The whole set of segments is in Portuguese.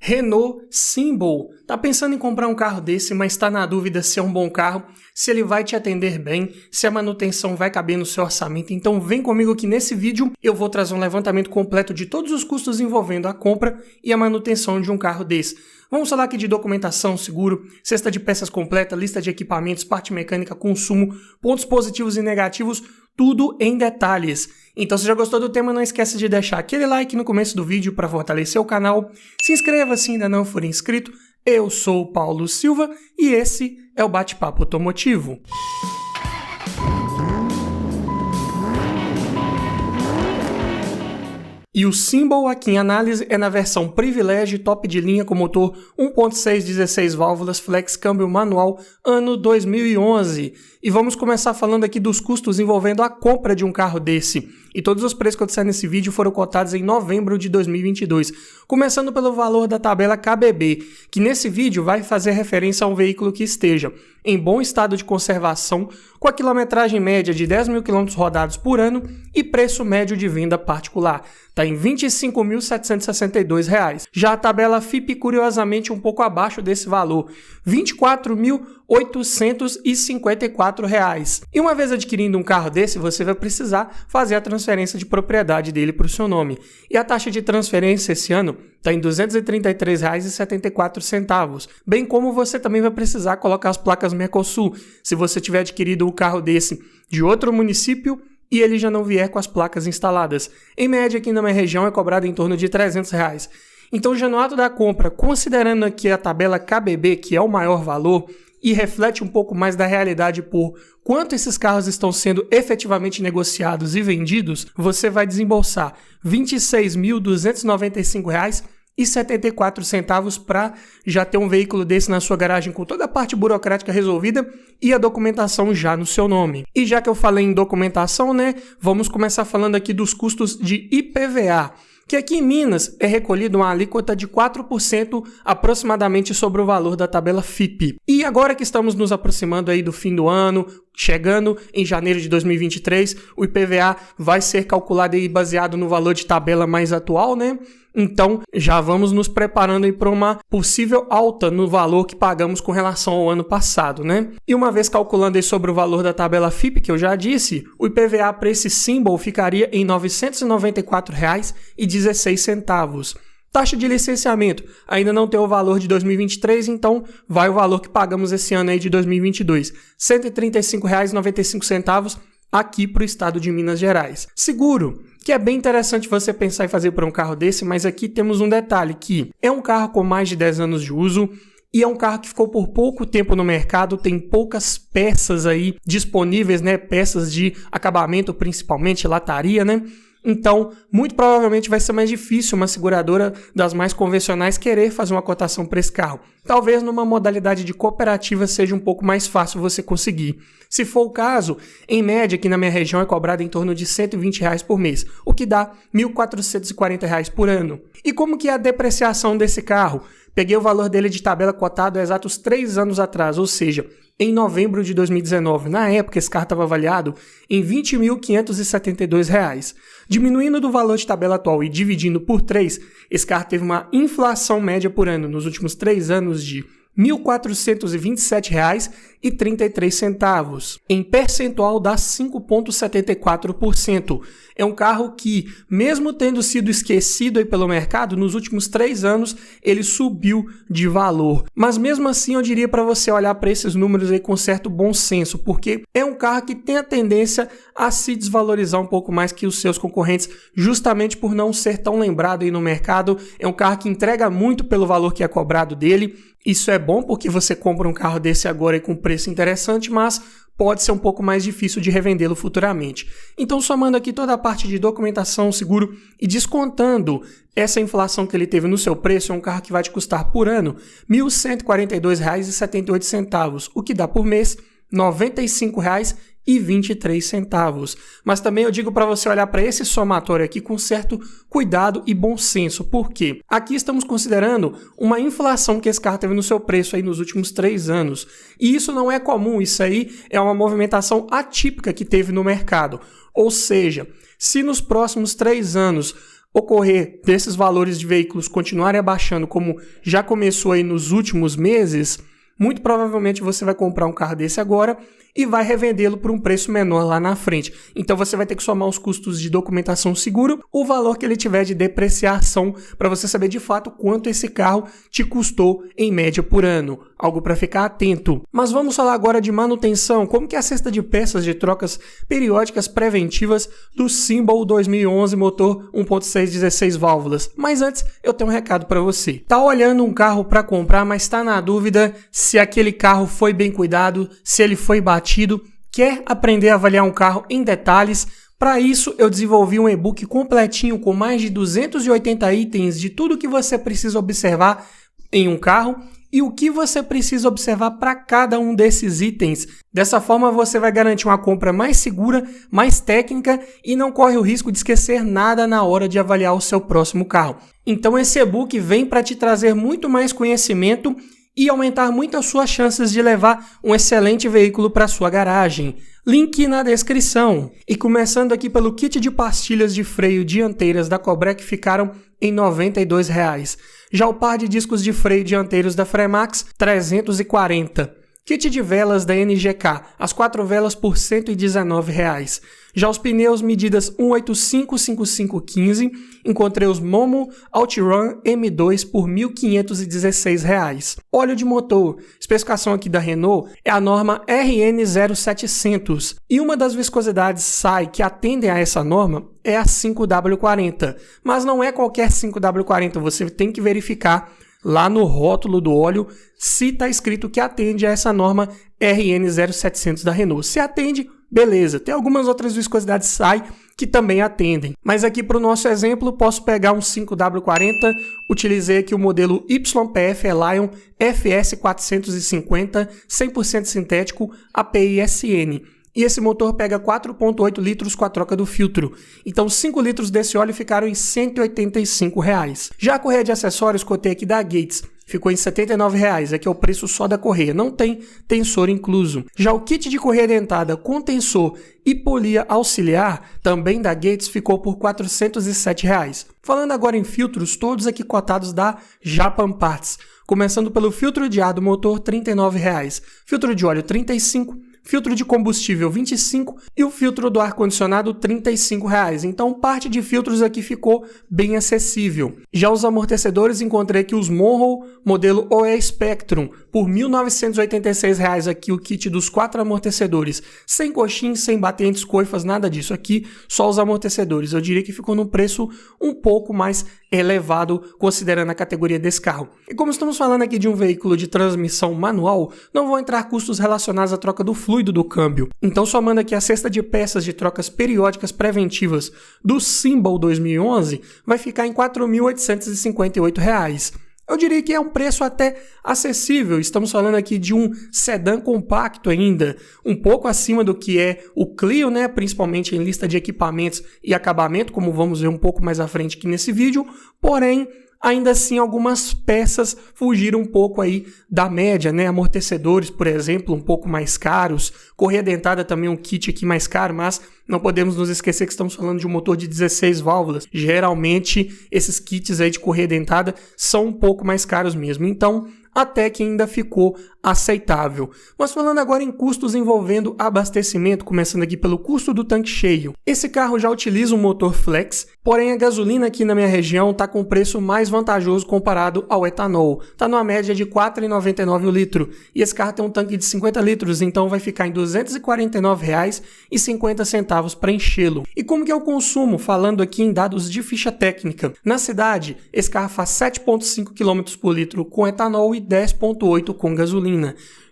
Renault Symbol. Tá pensando em comprar um carro desse, mas está na dúvida se é um bom carro, se ele vai te atender bem, se a manutenção vai caber no seu orçamento? Então vem comigo que nesse vídeo eu vou trazer um levantamento completo de todos os custos envolvendo a compra e a manutenção de um carro desse. Vamos falar aqui de documentação, seguro, cesta de peças completa, lista de equipamentos, parte mecânica, consumo, pontos positivos e negativos, tudo em detalhes. Então, se já gostou do tema, não esqueça de deixar aquele like no começo do vídeo para fortalecer o canal. Se inscreva se ainda não for inscrito. Eu sou o Paulo Silva e esse é o Bate-Papo Automotivo. E o Symbol aqui em análise é na versão Privilege top de linha com motor 1.6 16 válvulas flex câmbio manual ano 2011. E vamos começar falando aqui dos custos envolvendo a compra de um carro desse. E todos os preços que eu disser nesse vídeo foram cotados em novembro de 2022. Começando pelo valor da tabela KBB, que nesse vídeo vai fazer referência a um veículo que esteja em bom estado de conservação, com a quilometragem média de 10 mil km rodados por ano e preço médio de venda particular. Está em R$ 25.762. Já a tabela FIPE, curiosamente, um pouco abaixo desse valor, R$ 24.854. E uma vez adquirindo um carro desse, você vai precisar fazer a transferência de propriedade dele para o seu nome. E a taxa de transferência esse ano está em R$ 233,74, bem como você também vai precisar colocar as placas Mercosul, se você tiver adquirido um carro desse de outro município e ele já não vier com as placas instaladas. Em média, aqui na minha região é cobrado em torno de R$ 300. Então, já no ato da compra, considerando aqui a tabela KBB, que é o maior valor, e reflete um pouco mais da realidade por quanto esses carros estão sendo efetivamente negociados e vendidos, você vai desembolsar R$ 26.295,74 para já ter um veículo desse na sua garagem com toda a parte burocrática resolvida e a documentação já no seu nome. E já que eu falei em documentação, vamos começar falando aqui dos custos de IPVA, que aqui em Minas é recolhido uma alíquota de 4% aproximadamente sobre o valor da tabela FIPE. E agora que estamos nos aproximando aí do fim do ano, chegando em janeiro de 2023, o IPVA vai ser calculado aí baseado no valor de tabela mais atual, Então, já vamos nos preparando aí para uma possível alta no valor que pagamos com relação ao ano passado, E uma vez calculando aí sobre o valor da tabela FIPE, que eu já disse, o IPVA para esse Symbol ficaria em R$ 994,16. Taxa de licenciamento ainda não tem o valor de 2023, então vai o valor que pagamos esse ano aí de 2022, R$ 135,95 aqui para o estado de Minas Gerais. Seguro, que é bem interessante você pensar em fazer para um carro desse, mas aqui temos um detalhe, que é um carro com mais de 10 anos de uso e é um carro que ficou por pouco tempo no mercado, tem poucas peças aí disponíveis, peças de acabamento, principalmente lataria, Então, muito provavelmente vai ser mais difícil uma seguradora das mais convencionais querer fazer uma cotação para esse carro. Talvez numa modalidade de cooperativa seja um pouco mais fácil você conseguir. Se for o caso, em média aqui na minha região é cobrado em torno de R$ 120 por mês, o que dá R$ 1.440 por ano. E como que é a depreciação desse carro? Peguei o valor dele de tabela cotado há exatos 3 anos atrás, ou seja, em novembro de 2019. Na época, esse carro estava avaliado em R$ 20.572. Diminuindo do valor de tabela atual e dividindo por 3, esse carro teve uma inflação média por ano nos últimos 3 anos de R$ 1.427,33. Em percentual dá 5,74%. É um carro que, mesmo tendo sido esquecido aí pelo mercado, nos últimos 3 anos ele subiu de valor. Mas mesmo assim eu diria para você olhar para esses números aí com certo bom senso, porque é um carro que tem a tendência a se desvalorizar um pouco mais que os seus concorrentes, justamente por não ser tão lembrado aí no mercado. É um carro que entrega muito pelo valor que é cobrado dele. Isso é bom porque você compra um carro desse agora aí com preço interessante, mas pode ser um pouco mais difícil de revendê-lo futuramente. Então, somando aqui toda a parte de documentação, seguro e descontando essa inflação que ele teve no seu preço, é um carro que vai te custar por ano R$ 1.142,78, o que dá por mês R$ 95,23. Mas também eu digo para você olhar para esse somatório aqui com certo cuidado e bom senso. Por quê? Aqui estamos considerando uma inflação que esse carro teve no seu preço aí nos últimos 3 anos. E isso não é comum, isso aí é uma movimentação atípica que teve no mercado. Ou seja, se nos próximos 3 anos ocorrer desses valores de veículos continuarem abaixando, como já começou aí nos últimos meses, muito provavelmente você vai comprar um carro desse agora e vai revendê-lo por um preço menor lá na frente. Então você vai ter que somar os custos de documentação seguro, o valor que ele tiver de depreciação, para você saber de fato quanto esse carro te custou em média por ano. Algo para ficar atento. Mas vamos falar agora de manutenção, como que é a cesta de peças de trocas periódicas preventivas do Symbol 2011 motor 1.6 16 válvulas. Mas antes, eu tenho um recado para você. Tá olhando um carro para comprar, mas está na dúvida se aquele carro foi bem cuidado, se ele foi batido, quer aprender a avaliar um carro em detalhes? Para isso, eu desenvolvi um e-book completinho com mais de 280 itens de tudo que você precisa observar em um carro e o que você precisa observar para cada um desses itens. Dessa forma, você vai garantir uma compra mais segura, mais técnica e não corre o risco de esquecer nada na hora de avaliar o seu próximo carro. Então, esse e-book vem para te trazer muito mais conhecimento e aumentar muito as suas chances de levar um excelente veículo para sua garagem. Link na descrição. E começando aqui pelo kit de pastilhas de freio dianteiras da Cobrec, ficaram em R$ 92,00. Já o par de discos de freio dianteiros da Fremax, R$ 340. Kit de velas da NGK, as 4 velas por R$ 119,00. Já os pneus medidas 185/5515, encontrei os Momo OutRun M2 por R$ 1.516. Óleo de motor, especificação aqui da Renault, é a norma RN0700. E uma das viscosidades SAI que atendem a essa norma é a 5W40. Mas não é qualquer 5W40, você tem que verificar lá no rótulo do óleo se está escrito que atende a essa norma RN0700 da Renault. Se atende, beleza. Tem algumas outras viscosidades SAI que também atendem. Mas aqui para o nosso exemplo, posso pegar um 5W40, utilizei aqui o modelo YPF Lion FS450, 100% sintético, API SN. E esse motor pega 4,8 litros com a troca do filtro. Então 5 litros desse óleo ficaram em R$ 185,00. Já a correia de acessórios cotei aqui da Gates, ficou em R$ 79,00, aqui é o preço só da correia, não tem tensor incluso. Já o kit de correia dentada com tensor e polia auxiliar, também da Gates, ficou por R$ 407,00. Falando agora em filtros, todos aqui cotados da Japan Parts. Começando pelo filtro de ar do motor, R$ 39,00. Filtro de óleo, R$ 35,00. Filtro de combustível, R$ 25,00 e o filtro do ar-condicionado, R$ 35,00. Então, parte de filtros aqui ficou bem acessível. Já os amortecedores, encontrei aqui os Monroe, modelo OE Spectrum, por R$ 1.986,00 aqui o kit dos 4 amortecedores, sem coxins, sem batentes, coifas, nada disso. Aqui, só os amortecedores. Eu diria que ficou num preço um pouco mais elevado, considerando a categoria desse carro. E como estamos falando aqui de um veículo de transmissão manual, não vão entrar custos relacionados à troca do fluido do câmbio. Então, somando aqui a cesta de peças de trocas periódicas preventivas do Symbol 2011, vai ficar em R$ 4.858,00. Eu diria que é um preço até acessível. Estamos falando aqui de um sedã compacto ainda, um pouco acima do que é o Clio, né? Principalmente em lista de equipamentos e acabamento, como vamos ver um pouco mais à frente aqui nesse vídeo. Porém, ainda assim, algumas peças fugiram um pouco aí da média, né? Amortecedores, por exemplo, um pouco mais caros. Correia dentada também um kit aqui mais caro, mas não podemos nos esquecer que estamos falando de um motor de 16 válvulas. Geralmente, esses kits aí de correia dentada são um pouco mais caros mesmo. Então, até que ainda ficou aceitável. Mas falando agora em custos envolvendo abastecimento, começando aqui pelo custo do tanque cheio. Esse carro já utiliza um motor flex, porém a gasolina aqui na minha região está com preço mais vantajoso comparado ao etanol. Está numa média de R$ 4,99 o litro. E esse carro tem um tanque de 50 litros, então vai ficar em R$ 249,50 para enchê-lo. E como que é o consumo? Falando aqui em dados de ficha técnica. Na cidade, esse carro faz 7,5 km por litro com etanol e 10,8 com gasolina.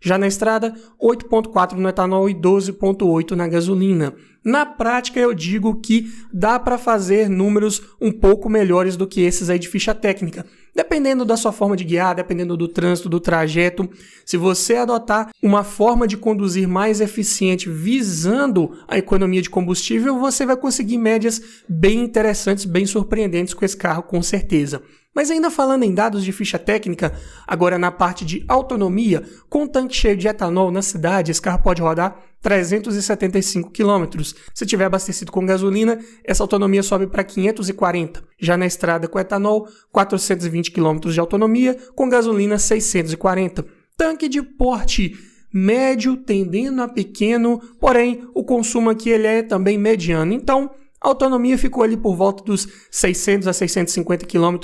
Já na estrada, 8,4 no etanol e 12,8 na gasolina. Na prática, eu digo que dá para fazer números um pouco melhores do que esses aí de ficha técnica. Dependendo da sua forma de guiar, dependendo do trânsito, do trajeto, se você adotar uma forma de conduzir mais eficiente visando a economia de combustível, você vai conseguir médias bem interessantes, bem surpreendentes com esse carro, com certeza. Mas ainda falando em dados de ficha técnica, agora na parte de autonomia, com um tanque cheio de etanol na cidade, esse carro pode rodar 375 km. Se tiver abastecido com gasolina, essa autonomia sobe para 540. Já na estrada com etanol, 420 km de autonomia, com gasolina 640. Tanque de porte médio tendendo a pequeno, porém o consumo aqui ele é também mediano. Então, a autonomia ficou ali por volta dos 600 a 650 km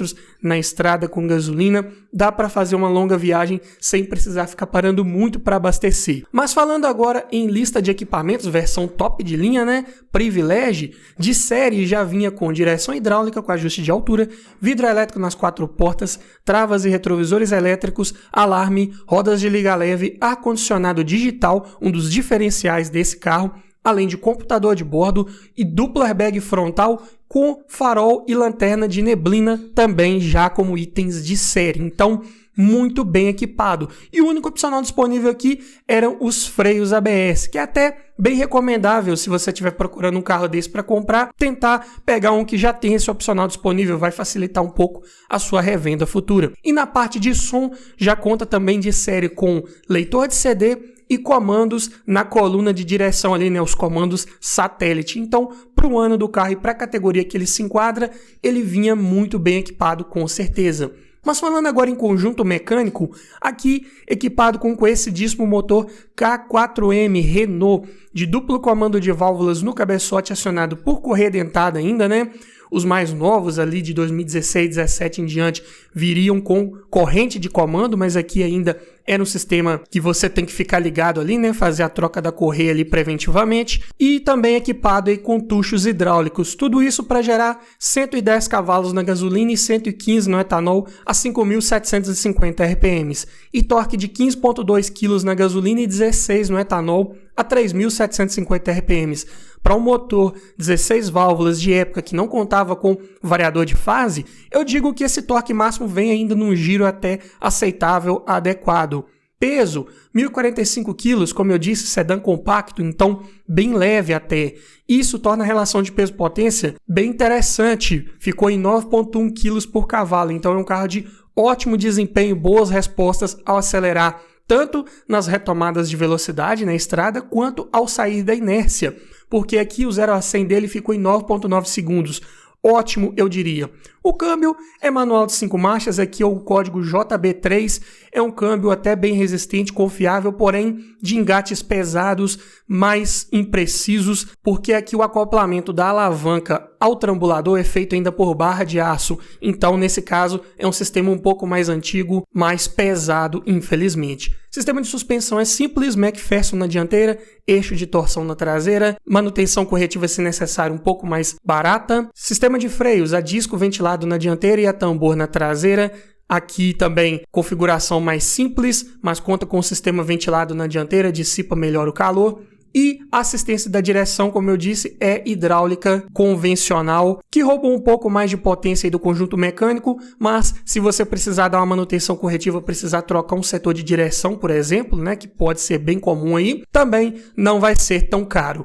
na estrada com gasolina. Dá para fazer uma longa viagem sem precisar ficar parando muito para abastecer. Mas falando agora em lista de equipamentos, versão top de linha, né? Privilege, de série já vinha com direção hidráulica com ajuste de altura, vidro elétrico nas 4 portas, travas e retrovisores elétricos, alarme, rodas de liga leve, ar-condicionado digital, um dos diferenciais desse carro, além de computador de bordo e duplo airbag frontal com farol e lanterna de neblina também já como itens de série. Então, muito bem equipado. E o único opcional disponível aqui eram os freios ABS, que é até bem recomendável se você estiver procurando um carro desse para comprar, tentar pegar um que já tem esse opcional disponível, vai facilitar um pouco a sua revenda futura. E na parte de som, já conta também de série com leitor de CD e comandos na coluna de direção ali, né, os comandos satélite. Então, para o ano do carro e para a categoria que ele se enquadra, ele vinha muito bem equipado com certeza. Mas falando agora em conjunto mecânico, aqui equipado com conhecidíssimo motor K4M Renault, de duplo comando de válvulas no cabeçote acionado por correia dentada ainda, né? Os mais novos ali de 2016, 2017 em diante viriam com corrente de comando, mas aqui ainda era um sistema que você tem que ficar ligado ali, né? Fazer a troca da correia ali preventivamente. E também equipado aí com tuchos hidráulicos. Tudo isso para gerar 110 cavalos na gasolina e 115 no etanol a 5.750 RPMs. E torque de 15,2 kg na gasolina e 16 no etanol a 3.750 RPMs. Para um motor 16 válvulas de época que não contava com variador de fase, eu digo que esse torque máximo vem ainda num giro até aceitável, adequado. Peso, 1.045 kg, como eu disse, sedã compacto, então bem leve até. Isso torna a relação de peso-potência bem interessante, ficou em 9,1 kg por cavalo, então é um carro de ótimo desempenho, boas respostas ao acelerar, tanto nas retomadas de velocidade na estrada, quanto ao sair da inércia, porque aqui o 0 a 100 dele ficou em 9,9 segundos. Ótimo, eu diria. O câmbio é manual de 5 marchas, aqui é o código JB3, é um câmbio até bem resistente, confiável, porém de engates pesados, mais imprecisos, porque aqui o acoplamento da alavanca ao trambulador é feito ainda por barra de aço, então nesse caso é um sistema um pouco mais antigo, mais pesado, infelizmente. Sistema de suspensão é simples, McPherson na dianteira, eixo de torção na traseira, manutenção corretiva se necessário um pouco mais barata, sistema de freios a disco ventilado na dianteira e a tambor na traseira. Aqui também configuração mais simples, mas conta com o sistema ventilado na dianteira, dissipa melhor o calor. E a assistência da direção, como eu disse, é hidráulica convencional, que rouba um pouco mais de potência aí do conjunto mecânico, mas se você precisar dar uma manutenção corretiva, precisar trocar um setor de direção, por exemplo, né, que pode ser bem comum aí, também não vai ser tão caro.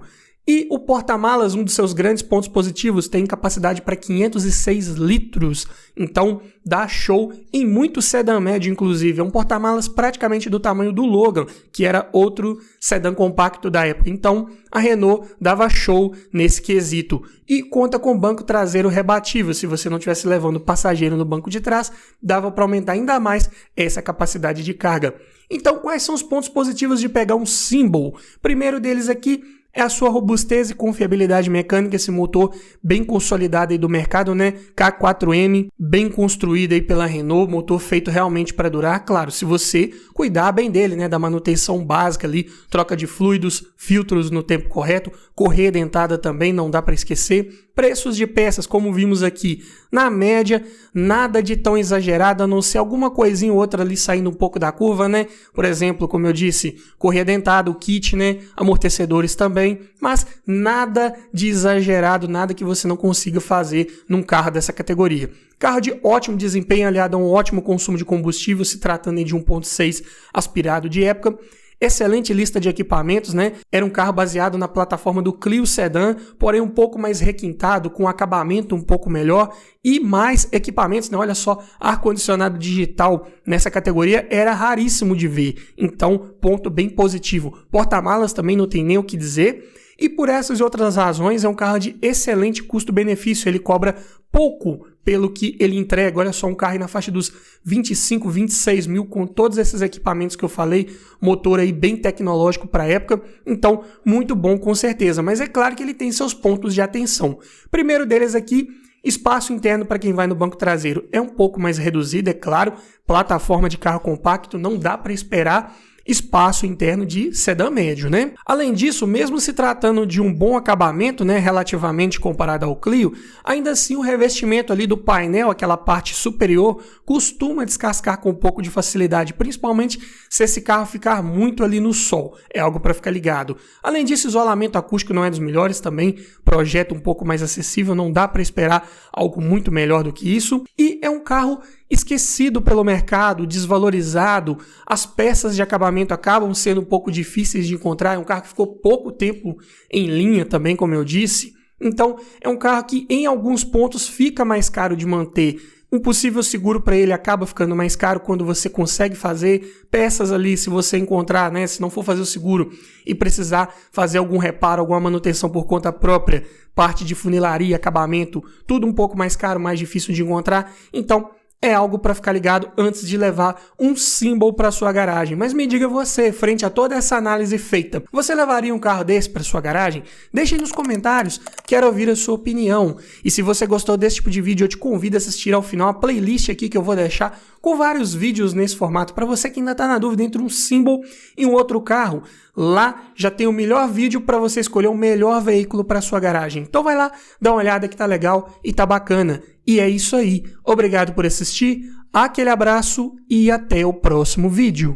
E o porta-malas, um dos seus grandes pontos positivos, tem capacidade para 506 litros, então dá show em muito sedã médio, inclusive. É um porta-malas praticamente do tamanho do Logan, que era outro sedã compacto da época. Então a Renault dava show nesse quesito. E conta com banco traseiro rebatível, se você não estivesse levando passageiro no banco de trás, dava para aumentar ainda mais essa capacidade de carga. Então quais são os pontos positivos de pegar um Symbol? Primeiro deles aqui é a sua robustez e confiabilidade mecânica, esse motor bem consolidado aí do mercado, né? K4M, bem construído aí pela Renault, motor feito realmente para durar, claro, se você cuidar bem dele, né? Da manutenção básica ali, troca de fluidos, filtros no tempo correto, correia dentada também, não dá para esquecer. Preços de peças, como vimos aqui, na média, nada de tão exagerado, a não ser alguma coisinha ou outra ali saindo um pouco da curva, né? Por exemplo, como eu disse, correia dentada, o kit, né? Amortecedores também, mas nada de exagerado, nada que você não consiga fazer num carro dessa categoria. Carro de ótimo desempenho, aliado a um ótimo consumo de combustível, se tratando de 1.6 aspirado de época. excelente lista de equipamentos, né? Era um carro baseado na plataforma do Clio Sedan, porém um pouco mais requintado, com acabamento um pouco melhor e mais equipamentos, né? Olha só, ar-condicionado digital nessa categoria era raríssimo de ver, então ponto bem positivo. Porta-malas também não tem nem o que dizer. E por essas e outras razões é um carro de excelente custo-benefício, ele cobra pouco pelo que ele entrega. Olha só, um carro aí na faixa dos 25, 26 mil com todos esses equipamentos que eu falei, motor aí bem tecnológico para a época, então muito bom com certeza, mas é claro que ele tem seus pontos de atenção. Primeiro deles aqui, espaço interno para quem vai no banco traseiro é um pouco mais reduzido, é claro, plataforma de carro compacto, não dá para esperar espaço interno de sedã médio, né? Além disso, mesmo se tratando de um bom acabamento, né, relativamente comparado ao Clio, ainda assim o revestimento ali do painel, aquela parte superior, costuma descascar com um pouco de facilidade, principalmente se esse carro ficar muito ali no sol, é algo para ficar ligado. Além disso, o isolamento acústico não é dos melhores também, projeto um pouco mais acessível, não dá para esperar algo muito melhor do que isso, e é um carro esquecido pelo mercado, desvalorizado, as peças de acabamento acabam sendo um pouco difíceis de encontrar, é um carro que ficou pouco tempo em linha também, como eu disse, então é um carro que em alguns pontos fica mais caro de manter. Um possível seguro para ele acaba ficando mais caro quando você consegue fazer peças ali, se você encontrar, né, se não for fazer o seguro e precisar fazer algum reparo, alguma manutenção por conta própria, parte de funilaria, acabamento, tudo um pouco mais caro, mais difícil de encontrar, então é algo para ficar ligado antes de levar um Symbol para sua garagem. Mas me diga você, frente a toda essa análise feita, você levaria um carro desse para sua garagem? Deixe aí nos comentários, quero ouvir a sua opinião. E se você gostou desse tipo de vídeo, eu te convido a assistir ao final a playlist aqui que eu vou deixar com vários vídeos nesse formato para você que ainda está na dúvida entre um Symbol e um outro carro. Lá já tem o melhor vídeo para você escolher o melhor veículo para sua garagem. Então vai lá, dá uma olhada que tá legal e tá bacana. E é isso aí. Obrigado por assistir, aquele abraço e até o próximo vídeo.